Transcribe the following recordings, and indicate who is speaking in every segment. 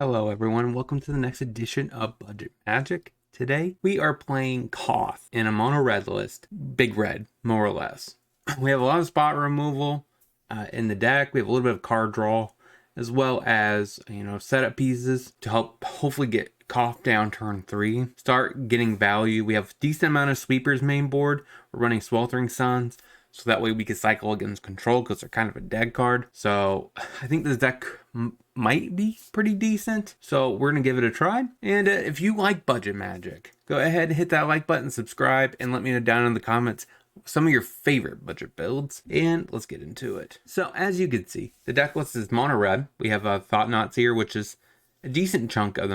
Speaker 1: Hello everyone, welcome to the next edition of Budget Magic. Today we are playing Koth in a mono red list, big red, more or less. We have a lot of spot removal in the deck. We have a little bit of card draw, as well as setup pieces to help hopefully get Koth down turn 3. Start getting value. We have a decent amount of sweepers main board. We're running Sweltering Suns, so that way we can cycle against control because they're kind of a dead card. So I think this deck might be pretty decent. So we're going to give it a try. And if you like Budget Magic, go ahead and hit that like button, subscribe, and let me know down in the comments some of your favorite budget builds. And let's get into it. So as you can see, the deck list is mono red. We have Thought Knots here, which is a decent chunk of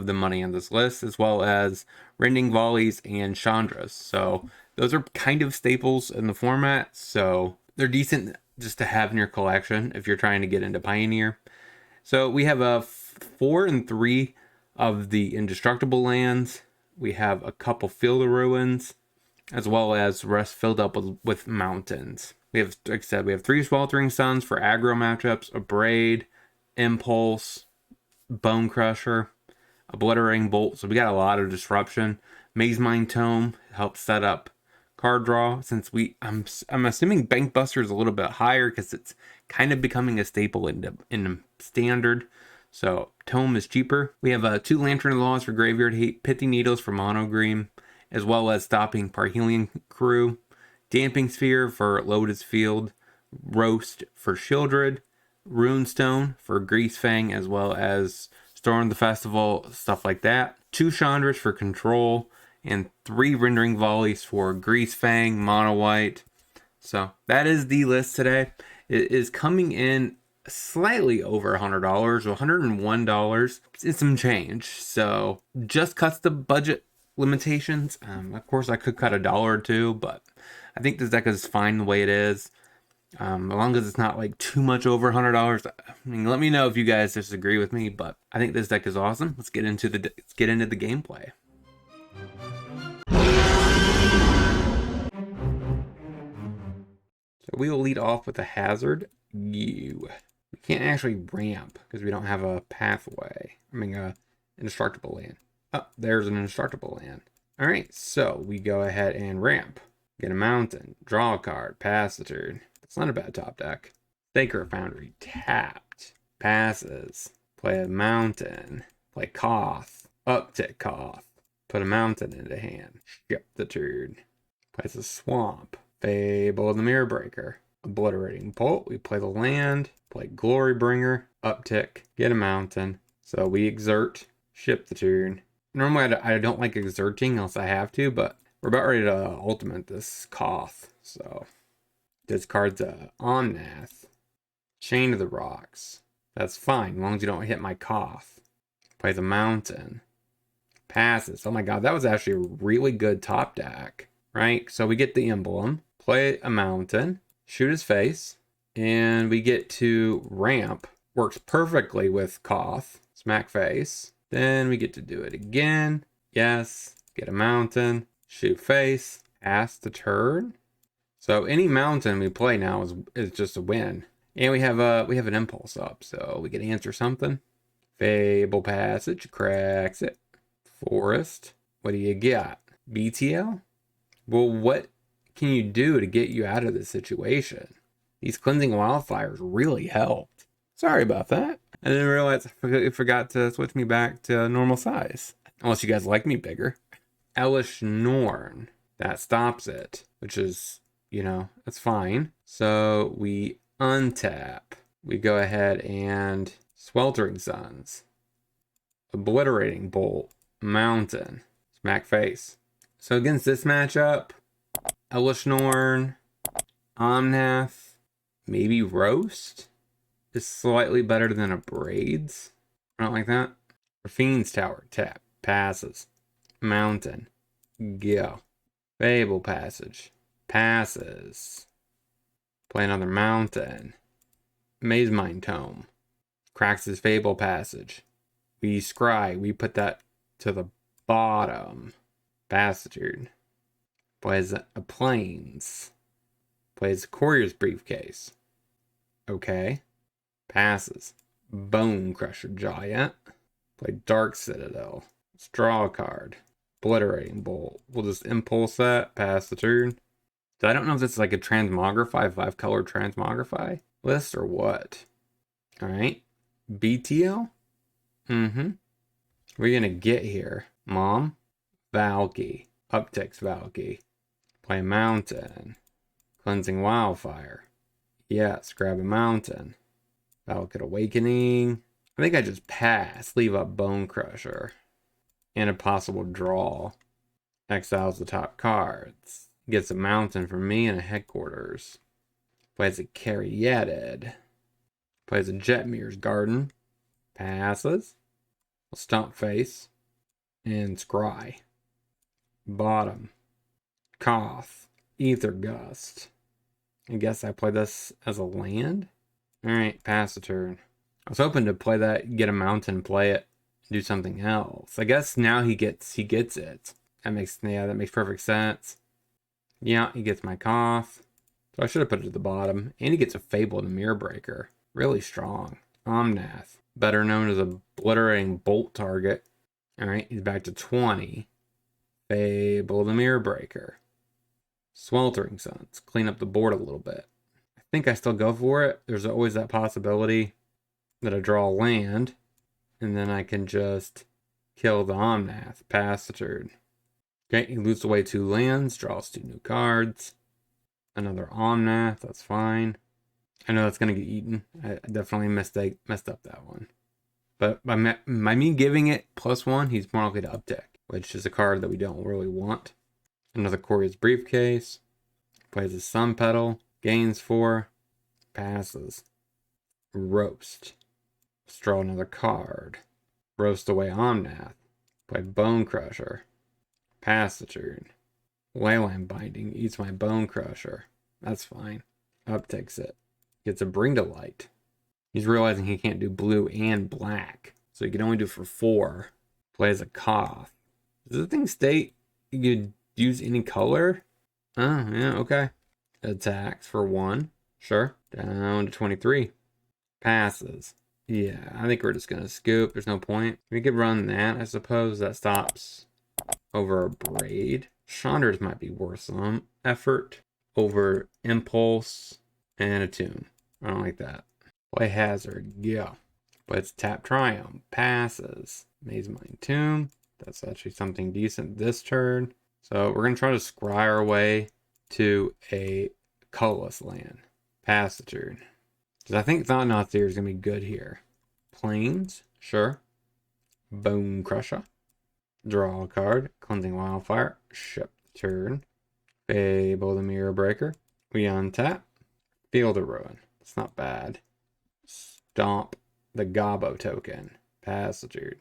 Speaker 1: the money on this list, as well as Rending Volleys and Chandras. So those are kind of staples in the format, so they're decent just to have in your collection if you're trying to get into Pioneer. So we have a 4 and 3 of the indestructible lands. We have a couple Field of Ruins, as well as rest filled up with mountains. We have, like I said, we have 3 Sweltering Suns for aggro matchups, a Braid, Impulse, Bone Crusher, Obliterating Bolt. So we got a lot of disruption. Maze Mine Tome helps set up card draw, since I'm assuming Bank Buster is a little bit higher because it's kind of becoming a staple in standard. So Tome is cheaper. We have 2 Lantern Laws for Graveyard Hate, Pithy Needles for Mono Green, as well as Stopping Parhelion Crew, Damping Sphere for Lotus Field, Roast for Shieldred, Runestone for Greasefang, as well as Storm the Festival, stuff like that. 2 Chandras for Control, and 3 Rendering Volleys for Greasefang, Mono White. So that is the list today. It is coming in slightly over $100, $101. It's some change. So just cuts the budget limitations. Of course, I could cut $1 or $2, but I think this deck is fine the way it is. As long as it's not like too much over $100. I mean, let me know if you guys disagree with me, but I think this deck is awesome. Let's get into the gameplay. So we will lead off with a Hazard. We can't actually ramp because we don't have a pathway. I mean, a indestructible land. Oh, there's an indestructible land. All right, so we go ahead and ramp. Get a mountain, draw a card, pass the turn. It's not a bad top deck. Sacred Foundry tapped. Passes. Play a mountain. Play Koth. Uptick Koth. Put a mountain into hand. Ship the turn. Plays a swamp. Fable of the Mirror Breaker. Obliterating Bolt. We play the land. Play Glory Bringer. Uptick. Get a mountain. So we exert. Ship the turn. Normally I don't like exerting unless I have to, but we're about ready to ultimate this Koth. So discards a Omnath. Chain of the Rocks. That's fine, as long as you don't hit my Koth. Plays a mountain. Passes. Oh my god, that was actually a really good top deck. Right? So we get the emblem. Play a mountain. Shoot his face. And we get to ramp. Works perfectly with Koth. Smack face. Then we get to do it again. Yes. Get a mountain. Shoot face. Pass the turn. So any mountain we play now is just a win. And we have an impulse up, so we can answer something. Fable Passage, cracks it. Forest, what do you got? BTL? Well, what can you do to get you out of this situation? These Cleansing Wildfires really helped. Sorry about that. I didn't realize I forgot to switch me back to normal size. Unless you guys like me bigger. Elish Norn, that stops it, which is, that's fine. So we untap. We go ahead and Sweltering Suns. Obliterating Bolt. Mountain. Smack face. So against this matchup, Elish Norn, Omnath, maybe Roast is slightly better than a Braids. I don't like that. Fiend's Tower, tap. Passes. Mountain. Go. Fable Passage. Passes. Play another mountain. Maze Mine Tome. Cracks his Fable Passage. We scry. We put that to the bottom. Bastard. Plays a Plains. Plays a Courier's Briefcase. Okay. Passes. Bone Crusher Giant. Play Dark Citadel. Let's draw a card. Obliterating Bolt. We'll just impulse that, pass the turn. So I don't know if this is like a transmogrify, 5-color transmogrify list or what. Alright. BTL? Mm-hmm. What are you gonna get here? Mom? Valky. Upticks Valky. Play Mountain. Cleansing Wildfire. Yes, grab a Mountain. Valakut Awakening. I think I just pass. Leave up Bone Crusher. And a possible draw. Exiles the top cards. Gets a Mountain from me and a Headquarters. Plays a Caryatid. Plays a Jetmir's Garden. Passes. A Stump Face. And Scry. Bottom. Koth. Ether Gust. I guess I play this as a land? Alright, pass the turn. I was hoping to play that, get a Mountain, play it, do something else. I guess now he gets it. That makes perfect sense. Yeah, he gets my Koth. So I should have put it at the bottom. And he gets a Fable and a Mirror Breaker. Really strong. Omnath. Better known as a Obliterating Bolt target. Alright, he's back to 20. Fable the Mirror Breaker. Sweltering Suns. Clean up the board a little bit. I think I still go for it. There's always that possibility that I draw a land. And then I can just kill the Omnath. Pass the turn. Okay, he loses away 2 lands. Draws 2 new cards. Another Omnath. That's fine. I know that's going to get eaten. I definitely messed up that one. But by me giving it +1, he's more likely to uptick, which is a card that we don't really want. Another Coria's Briefcase. Plays a Sun Petal. Gains 4. Passes. Roast. Let's draw another card. Roast away Omnath. Play Bone Crusher. Pass the turn. Leyline Binding eats my Bone Crusher. That's fine. Uptakes it. Gets a Bring to Light. He's realizing he can't do blue and black. So he can only do for 4. Plays a Koth. Does the thing state you could use any color? Oh, yeah, okay. Attacks for 1. Sure. Down to 23. Passes. Yeah, I think we're just going to scoop. There's no point. We could run that, I suppose. That stops over a Braid. Chandra's might be worth some effort over Impulse and Attune. I don't like that. Play Hazard. Yeah. But it's Tap Triumph. Passes. Maze Mine Tomb. That's actually something decent this turn. So we're going to try to scry our way to a colorless land. Pass the turn. Because I think Thought-Knot Seer is going to be good here. Plains. Sure. Bone Crusher. Draw a card. Cleansing Wildfire. Ship turn. Fable the Mirror Breaker. We untap. Field of Ruin. It's not bad. Stomp the Gobbo token. Pass the turn.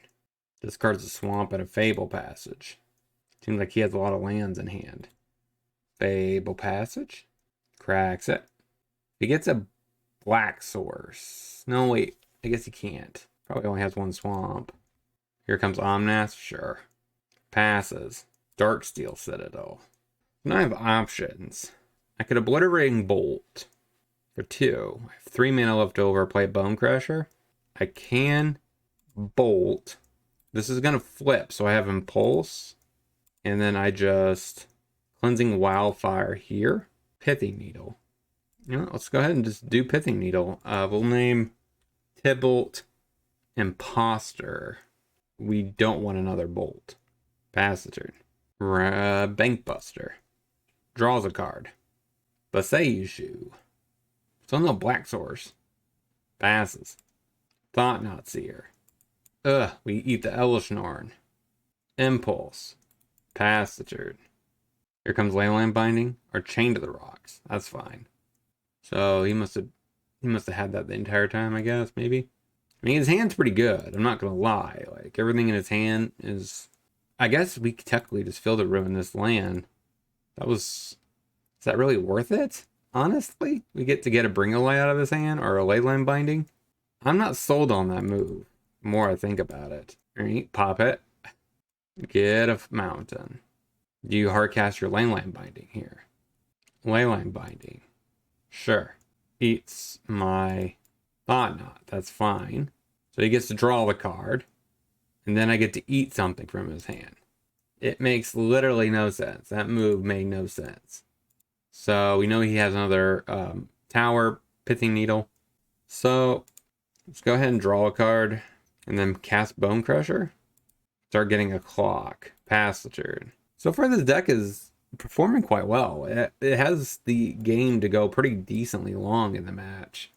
Speaker 1: Discards a Swamp and a Fable Passage. Seems like he has a lot of lands in hand. Fable Passage. Cracks it. He gets a Black Source. No, wait. I guess he can't. Probably only has 1 swamp. Here comes Omnath. Sure. Passes. Darksteel Citadel. Now I have options. I could Obliterating Bolt for 2. I have 3 mana left over. Play Bone Crusher. I can Bolt. This is going to flip. So I have Impulse. And then I just Cleansing Wildfire here. Pithing Needle. You know, let's go ahead and just do Pithing Needle. We'll name Tybalt Imposter. We don't want another Bolt. Pass the turn. Bankbuster. Draws a card. Basayushu. Still no Black Source. Passes. Thought-Knot Seer. We eat the Elishnorn. Impulse. Pass the turn. Here comes Leyline Binding or Chain to the Rocks. That's fine. So he must have had that the entire time, I guess, maybe. I mean, his hand's pretty good. I'm not gonna lie. Like, everything in his hand is. I guess we could technically just Field of Ruin this land. Is that really worth it? Honestly, we get a Bring a Light out of his hand or a Leyline Binding. I'm not sold on that move. The more I think about it. Alright, pop it. Get a Mountain. Do you hardcast your Leyline Binding here? Leyline Binding. Sure. Eats my Thought-Knot. That's fine. So he gets to draw the card. and then I get to eat something from his hand. It makes literally no sense. That move made no sense. So we know he has another tower, Pithing Needle. So let's go ahead and draw a card and then cast Bone Crusher. Start getting a clock. Pass the turn. So far this deck is performing quite well. It has the game to go pretty decently long in the match.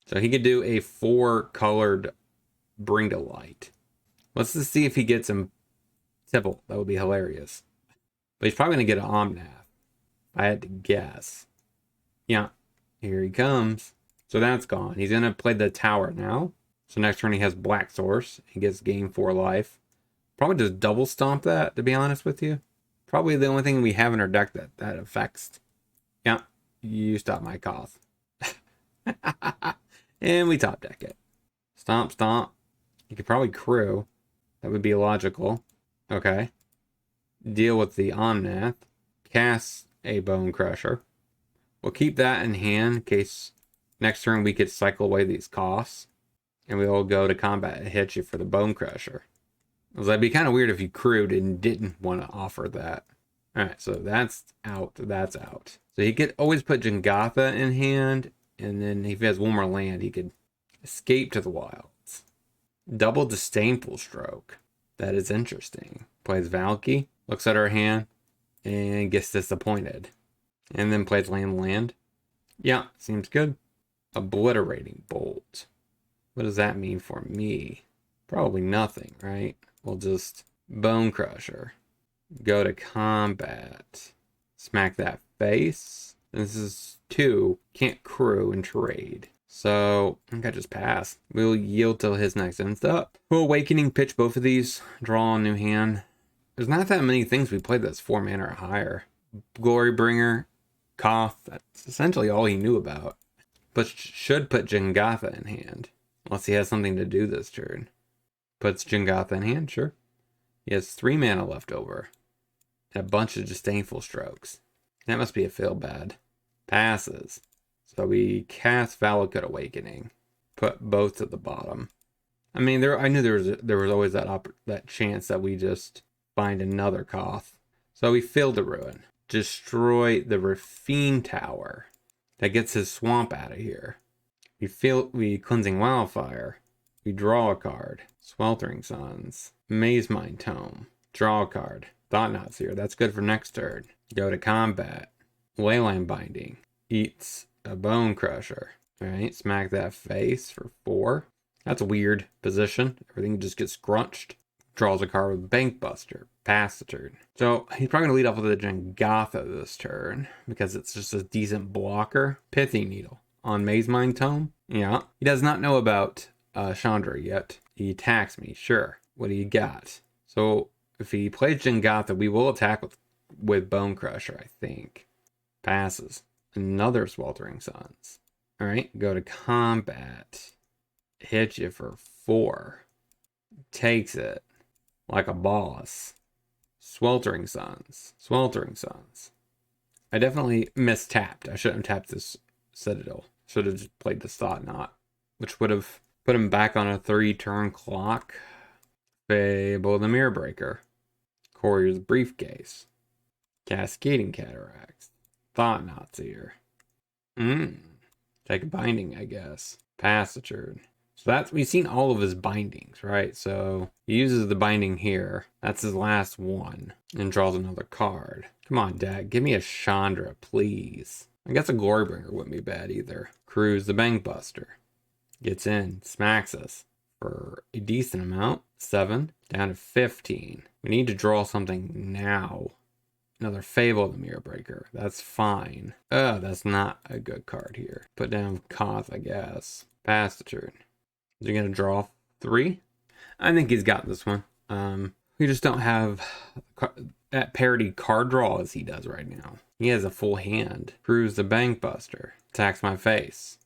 Speaker 1: So he could do a 4-colored Bring to Light. Let's just see if he gets him Tibble. That would be hilarious. But he's probably going to get an Omnath. I had to guess. Yeah, here he comes. So that's gone. He's going to play the tower now. So next turn he has Black Source. He gets gain 4 life. Probably just double stomp that, to be honest with you. Probably the only thing we have in our deck that affects. Yeah, you stop my Koth. And we top deck it. Stomp, stomp. You could probably crew. That would be logical. Okay. Deal with the Omnath. Cast a Bone Crusher. We'll keep that in hand in case next turn we could cycle away these costs. And we'll go to combat and hit you for the Bone Crusher. Because that'd be kind of weird if you crewed and didn't want to offer that. Alright, so that's out. That's out. So he could always put Jengatha in hand. And then if he has one more land, he could escape to the wilds. Double Disdainful Stroke. That is interesting. Plays Valky. Looks at her hand. And gets disappointed. And then plays land. Yeah, seems good. Obliterating Bolt. What does that mean for me? Probably nothing, right? We'll just Bone Crusher. Go to combat. Smack that face. This is 2. Can't crew and trade. So I think I just pass. We'll yield till his next ends up. We'll Awakening, pitch both of these. Draw a new hand. There's not that many things we played that's 4 mana or higher. Glorybringer, Koth. That's essentially all he knew about. But should put Jengatha in hand. Unless he has something to do this turn. Puts Jengatha in hand, sure. He has 3 mana left over. And a bunch of Disdainful Strokes. That must be a feel bad. Passes. So we cast Valakut Awakening. Put both at the bottom. I mean, I knew there was always that chance that we just find another Koth. So we fill the ruin. Destroy the Rafine Tower. That gets his swamp out of here. We Cleansing Wildfire. We draw a card. Sweltering Suns. Maze Mind Tome. Draw a card. Thought-Knot's here. That's good for next turn. Go to combat. Leyline Binding. Eats a Bone Crusher. Alright, smack that face for 4. That's a weird position. Everything just gets scrunched. Draws a card with Bank Buster. Pass the turn. So he's probably going to lead off with a Jengatha this turn. Because it's just a decent blocker. Pithing Needle. On Maze Mind Tome. Yeah. He does not know about Chandra yet. He attacks me. Sure. What do you got? So if he plays Jengatha, we will attack with Bone Crusher, I think. Passes. Another Sweltering Suns. Alright, go to combat. Hit you for 4. Takes it. Like a boss. Sweltering Suns. Sweltering Suns. I definitely mistapped. I shouldn't have tapped this Citadel. Should have just played this Thought-Knot. Which would have put him back on a 3-turn clock. Fable the Mirror Breaker. Courier's Briefcase. Cascading Cataracts. Thought-Knot's here. Take a binding, I guess. Pass the turn. So we've seen all of his bindings, right? So he uses the binding here. That's his last one. And draws another card. Come on, Dad. Give me a Chandra, please. I guess a Glorybringer wouldn't be bad either. Crews the Bank Buster. Gets in. Smacks us. For a decent amount. 7. Down to 15. We need to draw something now. Another Fable the Mirror Breaker. That's fine. That's not a good card here. Put down Koth, I guess. Pass the turn. Is he going to draw 3? I think he's got this one. We just don't have that parity card draw as he does right now. He has a full hand. Crews the Bank Buster. Attacks my face.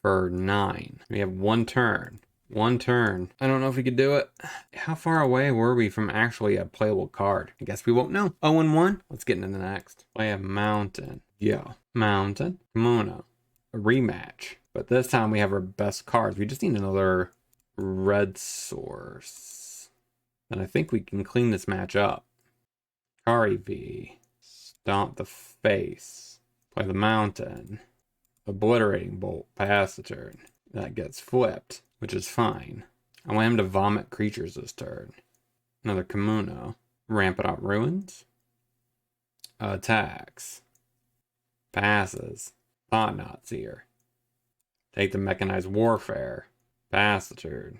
Speaker 1: For 9. We have 1 turn. 1 turn. I don't know if we could do it. How far away were we from actually a playable card? I guess we won't know. 0-1. Let's get into the next. Play a Mountain. Yeah. Mountain. Kimono. A rematch. But this time we have our best cards. We just need another red source. then I think we can clean this match up. KebbieG. Stomp the face. Play the mountain. Obliterating bolt. Pass the turn. That gets flipped, which is fine. I want him to vomit creatures this turn. Another Kimono. Ramp it up ruins. Attacks. Passes. Thought Knots here. Take the Mechanized Warfare. Pass the turn.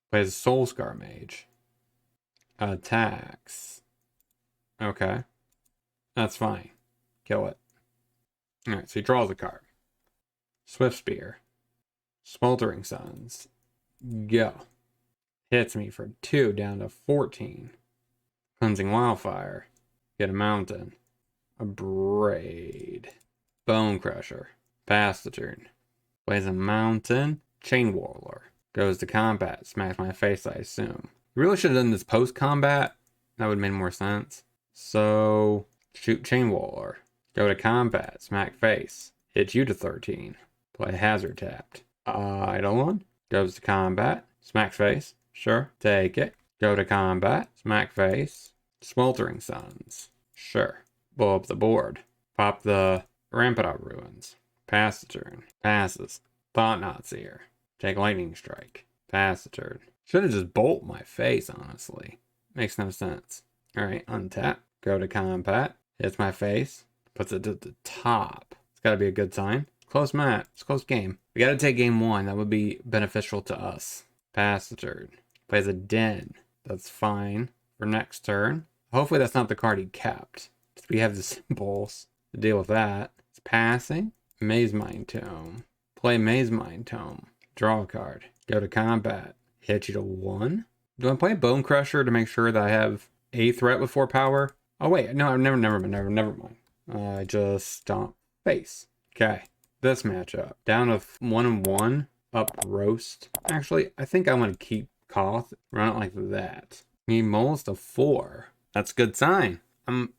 Speaker 1: Plays a Soul Scar Mage. Attacks. Okay. That's fine. Kill it. Alright, so he draws a card. Swift Spear. Smoldering Suns. Go. Hits me for 2 down to 14. Cleansing Wildfire. Get a mountain. A Braid. Bone Crusher. Pass the turn. Plays a mountain. Chain Whirler. Goes to combat. Smash my face, I assume. Really should have done this post-combat. That would have made more sense. So, shoot Chain Whirler. Go to combat. Smack face. Hit you to 13. Play Hazard tapped. Eidolon. Goes to combat. Smack face. Sure. Take it. Go to combat. Smack face. Smoldering Suns. Sure. Blow up the board. Pop the Rampant Out Ruins. Pass the turn. Passes. Thought Knots here. Take Lightning Strike. Pass the turn. Should have just bolt my face, honestly. Makes no sense. Alright, untap. Go to combat. Hits my face. Puts it at the top. It's gotta be a good sign. Close match. It's a close game. We gotta take game 1. That would be beneficial to us. Pass the turn. Plays a Den. That's fine for next turn. Hopefully that's not the card he kept. We have the symbols to deal with that. It's passing. Maze Mind Tome. Play Maze Mind Tome. Draw a card. Go to combat. Hit you to 1. Do I play Bone Crusher to make sure that I have a threat with 4 power? Oh wait, no, never mind. I just stomp face. Okay, this matchup. Down to 1-1. Up roast. Actually, I think I want to keep Koth. Run it like that. He moles to 4. That's a good sign.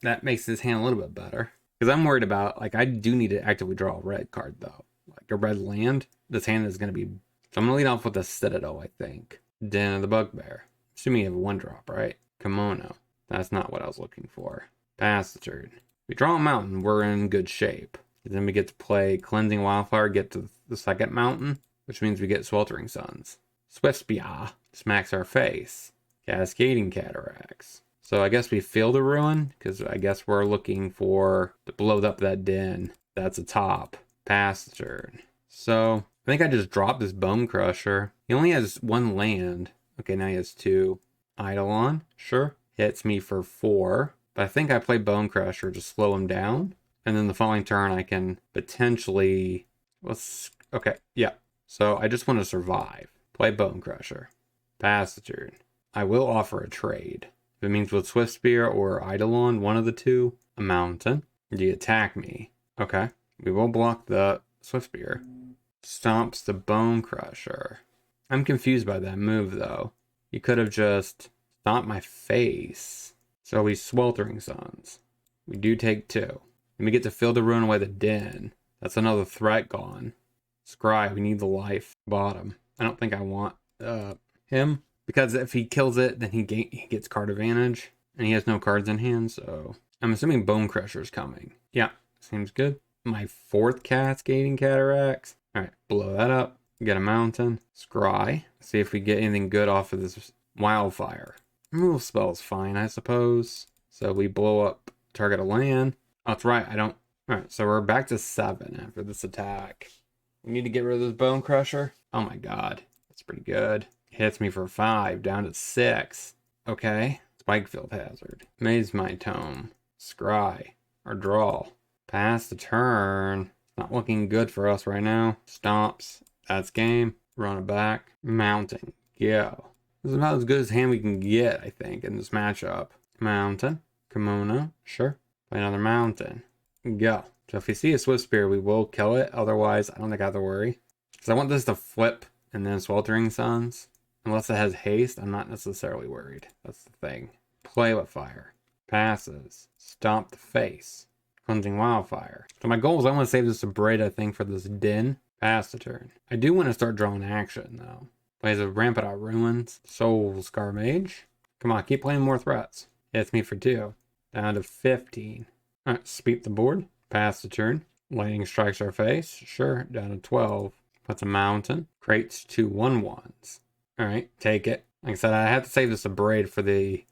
Speaker 1: That makes this hand a little bit better. Because I'm worried about, like, I do need to actively draw a red card, though. Like a red land. This hand is going to be... So I'm going to lead off with a Citadel, I think. Den of the Bugbear. Assuming you have a 1-drop, right? Kimono. That's not what I was looking for. Pass the turn. We draw a mountain, we're in good shape. Then we get to play Cleansing Wildfire, get to the second mountain, which means we get Sweltering Suns. Swift Spear smacks our face. Cascading Cataracts. So I guess we failed a ruin, because I guess we're looking for to blow up that den. That's a top. Pass the turn. So I think I just dropped this Bone Crusher. He only has 1 land. Okay, now he has 2. Eidolon, sure. Hits me for 4. But I think I play Bone Crusher to slow him down. And then the following turn I can potentially... Okay, yeah. So I just want to survive. Play Bone Crusher. Pass the turn. I will offer a trade. If it means with Swift Spear or Eidolon, one of the two, a mountain. Do you attack me? Okay. We will block the Swift Spear. Stomps the Bone Crusher. I'm confused by that move, though. You could have just stomped my face. So we Sweltering Suns. We do take 2. And we get to fill the ruin away the den. That's another threat gone. Scry, we need the life. Bottom. I don't think I want him. Because if he kills it, then he gets card advantage. And he has no cards in hand, so... I'm assuming Bone Crusher's coming. Yeah, seems good. My 4th Cascading Cataracts. Alright, blow that up. Get a mountain. Scry. See if we get anything good off of this Wildfire. Removal spell's fine, I suppose. So we blow up target a land. Oh, that's right, I don't... Alright, so we're back to 7 after this attack. We need to get rid of this Bone Crusher. Oh my god, that's pretty good. Hits me for 5, down to 6. Okay. Spikefield Hazard. Maze Mind Tome. Scry. Or draw. Pass the turn. Not looking good for us right now. Stomps. That's game. Run it back. Mountain. Go. This is about as good as hand we can get, I think, in this matchup. Mountain. Kimono. Sure. Play another mountain. Go. So if we see a Swift Spear, we will kill it. Otherwise, I don't think I have to worry. Because I want this to flip and then Sweltering Suns. Unless it has haste, I'm not necessarily worried. That's the thing. Play with fire. Passes. Stomp the face. Cleansing Wildfire. So my goal is I want to save this Braid, I think, for this Den. Pass the turn. I do want to start drawing action, though. Plays a Rampant Out Ruins. Soul Scar Mage. Come on, keep playing more threats. Hits me for 2. Down to 15. All right, sweep the board. Pass the turn. Lightning strikes our face. Sure, down to 12. Puts a mountain. Creates 2 1/1s. All right, take it. Like I said, I had to save this Abrade for the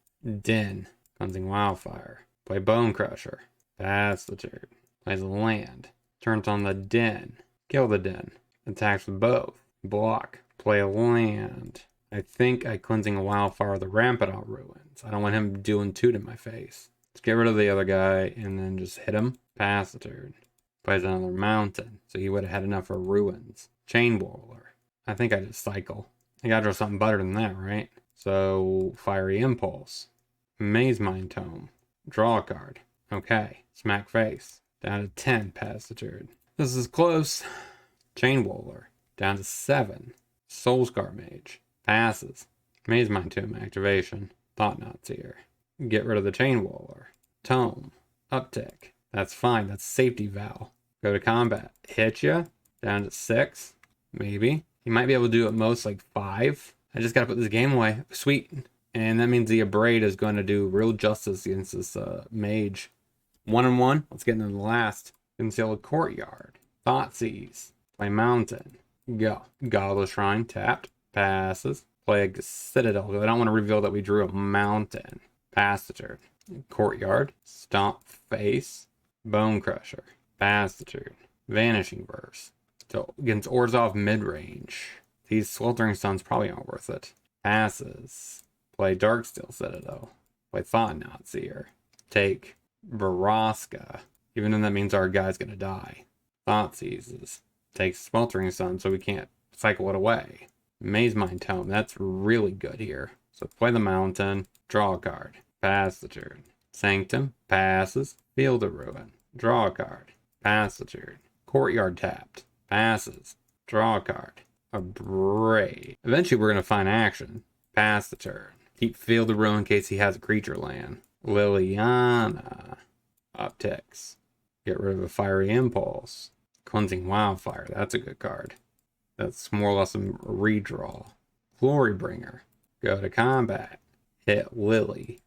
Speaker 1: Den. Cleansing Wildfire. Play Bone Crusher. Pass the turn. Plays a land. Turns on the Den. Kill the Den. Attacks with both. Block. Play a land. I think I Cleansing a Wildfire the Rampant Ruins. I don't want him doing 2 to my face. Let's get rid of the other guy and then just hit him. Pass the turn. Plays another mountain. So he would have had enough for ruins. Chain Whirler. I think I just cycle. I gotta draw something better than that, right? So Fiery Impulse. Maze Mind Tome. Draw a card. Okay. Smack face. Down to 10. Pass the turn. This is close. Chain Whirler. Down to 7. Soulscar Mage. Passes. Maze Mind Tome activation. Thought Knot's here. Get rid of the Chain Whirler. Tome. Uptick. That's fine. That's safety valve. Go to combat. Hit ya. Down to 6. Maybe. You might be able to do at most like 5. I just gotta put this game away. Sweet. And that means the Abrade is going to do real justice against this mage. 1-1. Let's get into the last. Conceal a Courtyard. Thoughtseize. Play Mountain. Go. Godless Shrine. Tapped. Passes. Play a Citadel. I don't want to reveal that we drew a mountain. Pass the turn. Courtyard. Stomp face. Bone Crusher. Pass the turn. Vanishing Verse. So against Orzhov mid-range. These Sweltering Suns probably aren't worth it. Passes. Play Darksteel Citadel. Play Thought Knot's here. Take Vraska. Even though that means our guy's gonna die. Thoughtseizes. Take Sweltering Sun so we can't cycle it away. Maze Mind Tome. That's really good here. So play the mountain. Draw a card. Pass the turn. Sanctum. Passes. Field of Ruin. Draw a card. Pass the turn. Courtyard tapped. Passes. Draw a card. Abrade. Eventually we're going to find action. Pass the turn. Keep Field of Ruin in case he has a creature land. Liliana. Upticks. Get rid of a Fiery Impulse. Cleansing Wildfire. That's a good card. That's more or less a redraw. Glorybringer. Go to combat. Hit Lily.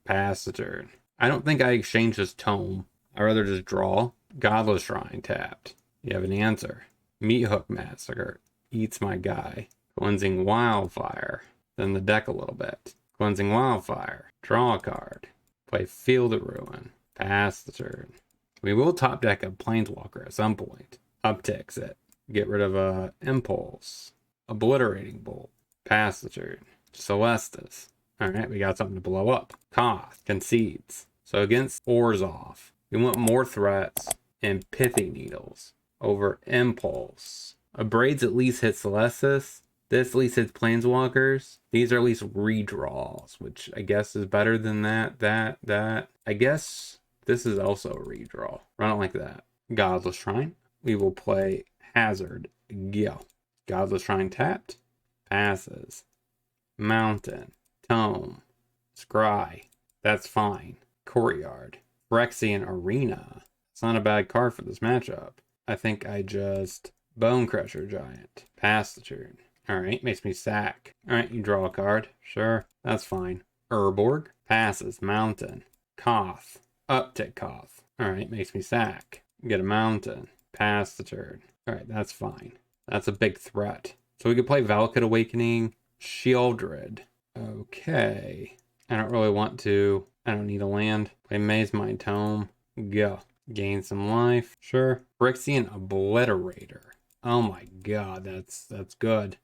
Speaker 1: Pass the turn. I don't think I exchange this Tome. I'd rather just draw. Godless Shrine tapped. You have an answer. Meathook Massacre. Eats my guy. Cleansing Wildfire. Then the deck a little bit. Cleansing Wildfire. Draw a card. Play Field of Ruin. Pass the turn. We will top deck a Planeswalker at some point. Upticks it. Get rid of a Impulse. Obliterating Bolt. Pass the turn. Celestis. Alright, we got something to blow up. Koth. Concedes. So against Orzhov, we want more threats and Pithy Needles over Impulse. Abrades at least hit Celestis. This at least hits Planeswalkers. These are at least redraws, which I guess is better than that. I guess this is also a redraw. Run it like that. Godless Shrine. We will play Hazard. Go. Godless Shrine tapped. Passes. Mountain. Tome. Scry. That's fine. Courtyard. Phyrexian Arena. It's not a bad card for this matchup. I think I just Bone Crusher Giant. Pass the turn. Alright, makes me sack. Alright, you draw a card. Sure, that's fine. Urborg. Passes. Mountain. Koth. Uptick Koth. Alright, makes me sack. Get a mountain. Pass the turn. Alright, that's fine. That's a big threat. So we could play Valakut Awakening. Shieldred. Okay. I don't really want to. I don't need a land. Play Maze Mind Tome. Go. Gain some life. Sure. Phyrexian Obliterator. Oh my god, that's good.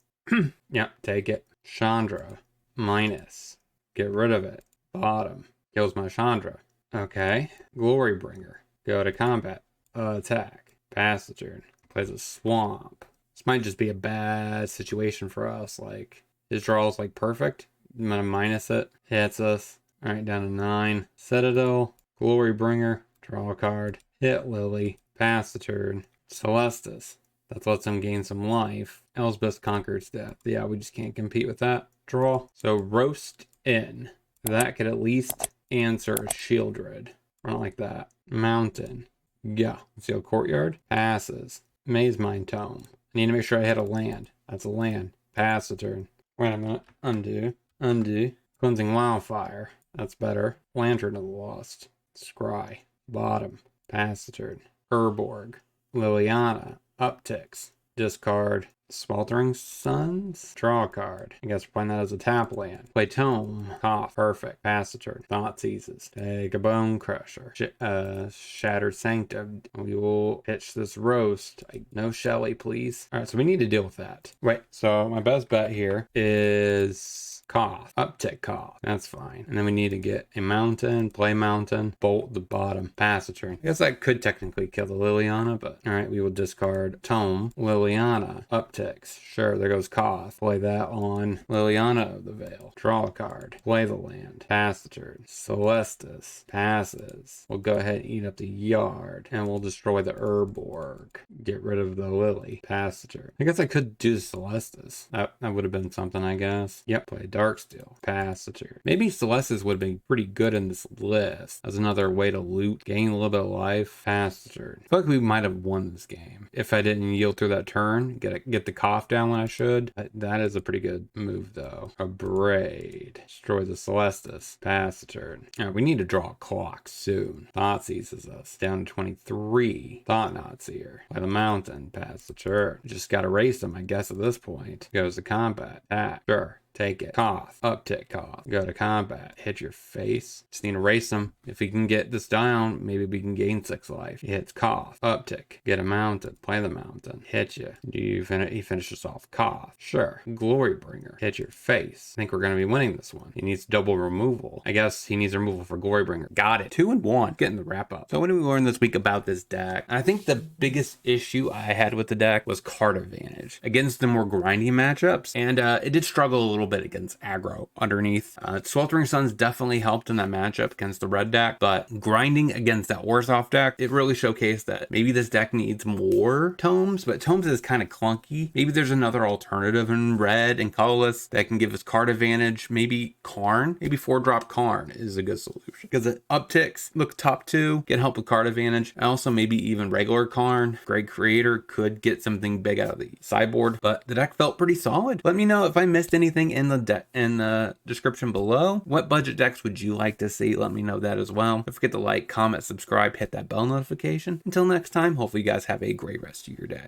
Speaker 1: Yep, take it. Chandra. Minus. Get rid of it. Bottom. Kills my Chandra. Okay. Glorybringer. Go to combat. Attack. Pass the turn. Plays a swamp. This might just be a bad situation for us. Like, his draw is like perfect. I'm gonna minus it. Hits us. Alright, down to 9. Citadel. Glorybringer. Draw a card. Hit Lily. Pass the turn. Celestis. That lets him gain some life. Elspeth Conquers Death. Yeah, we just can't compete with that. Draw. So Roast in. That could at least answer Shieldred. Run like that. Mountain. Yeah. Seal Courtyard. Passes. Maze Mind Tome. I need to make sure I hit a land. That's a land. Pass the turn. Wait a minute. Undo. Undo. Cleansing Wildfire. That's better. Lantern of the Lost. Scry. Bottom. Pass the turn. Urborg. Liliana. Upticks. Discard. Sweltering Suns? Draw a card. I guess we're playing that as a tap land. Play Tome. Koth. Perfect. Pass the turn. Thought Seizes. Take a Bone Crusher. Shattered Sanctum. We will pitch this roast. No Shelly, please. Alright, so we need to deal with that. Wait, so my best bet here is Koth. Uptick Koth. That's fine. And then we need to get a mountain, play mountain, bolt the bottom, pass the turn. I guess that could technically kill the Liliana, but alright, we will discard Tome, Liliana, upticks. Sure, there goes Koth. Play that on Liliana of the Veil. Draw a card. Play the land. Pass the turn. Celestis passes. We'll go ahead and eat up the yard, and we'll destroy the Urborg. Get rid of the Lily. Pass the turn. I guess I could do Celestis. That would have been something, I guess. Yep, play Darksteel. Pass the turn. Maybe Celestis would have been pretty good in this list as another way to loot, gain a little bit of life. Pass the turn. I feel like we might have won this game if I didn't yield through that turn. Get the Koth down when I should. That is a pretty good move, though. A Braid. Destroy the Celestis. Pass the turn. All right, we need to draw a clock soon. Thought seizes us. Down to 23. Thought Knot's here. By the mountain. Pass the turn. Just gotta race them, I guess, at this point. Goes to combat. Attack. Sure. Take it. Koth. Uptick Koth. Go to combat. Hit your face. Just need to race him. If we can get this down, maybe we can gain 6 life. He hits Koth. Uptick. Get a mountain. Play the mountain. Hit you. He finishes off Koth. Sure. Glorybringer. Hit your face. I think we're going to be winning this one. He needs double removal. I guess he needs removal for Glorybringer. Got it. 2-1. Getting the wrap up. So what did we learn this week about this deck? I think the biggest issue I had with the deck was card advantage against the more grindy matchups. And it did struggle a little bit against aggro underneath. Sweltering Suns definitely helped in that matchup against the red deck, but grinding against that Orzhov deck, it really showcased that maybe this deck needs more tomes, but tomes is kind of clunky. Maybe there's another alternative in red and colorless that can give us card advantage. Maybe Karn, maybe 4-drop Karn is a good solution because it upticks, look top 2, get help with card advantage. Also maybe even regular Karn, Great Creator could get something big out of the sideboard, but the deck felt pretty solid. Let me know if I missed anything in the description below. What budget decks would you like to see? Let me know that as well. Don't forget to like, comment, subscribe, hit that bell notification. Until next time, hopefully you guys have a great rest of your day.